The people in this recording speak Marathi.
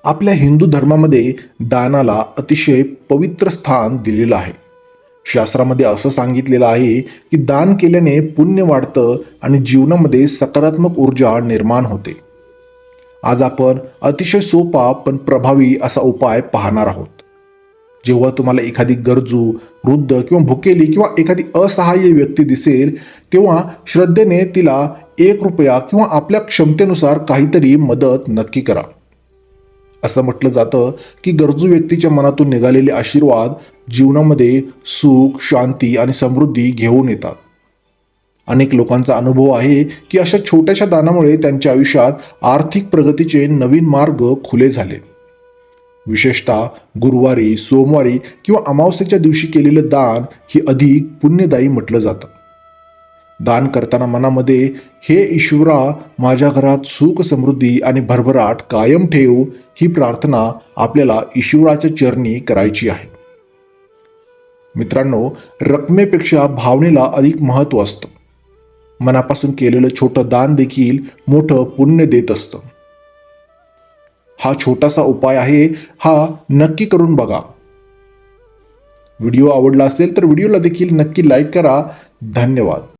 आपल्या हिंदू धर्मामध्ये दानाला अतिशय पवित्र स्थान दिलेलं आहे. शास्त्रामध्ये असं सांगितलेलं आहे की दान केल्याने पुण्य वाढतं आणि जीवनामध्ये सकारात्मक ऊर्जा निर्माण होते. आज आपण अतिशय सोपा पण प्रभावी असा उपाय पाहणार आहोत. जेव्हा तुम्हाला एखादी गरजू, वृद्ध किंवा भुकेली किंवा एखादी असहाय्य व्यक्ती दिसेल, तेव्हा श्रद्धेने तिला ₹1 किंवा आपल्या क्षमतेनुसार काहीतरी मदत नक्की करा. असं म्हटलं जातं की गरजू व्यक्तीच्या मनातून निघालेले आशीर्वाद जीवनामध्ये सुख, शांती आणि समृद्धी घेऊन येतात. अनेक लोकांचा अनुभव आहे की अशा छोट्याशा दानामुळे त्यांच्या आयुष्यात आर्थिक प्रगतीचे नवीन मार्ग खुले झाले. विशेषतः गुरुवारी, सोमवारी किंवा अमावस्येच्या दिवशी केलेलं दान हे अधिक पुण्यदायी म्हटलं जातं. दान करताना मनामध्ये, हे ईश्वरा, माझ्या घरात सुख, समृद्धी आणि भरभराट कायम ठेव, ही प्रार्थना आपल्याला ईश्वराच्या चरणी करायची आहे. मित्रांनो, रकमेपेक्षा भावनेला अधिक महत्त्व असतं. मनापासून केलेलं छोटं दान देखील मोठं पुण्य देत असतं. हा छोटासा उपाय आहे, हा नक्की करून बघा. व्हिडिओ आवडला असेल तर व्हिडिओला देखील नक्की लाईक करा. धन्यवाद.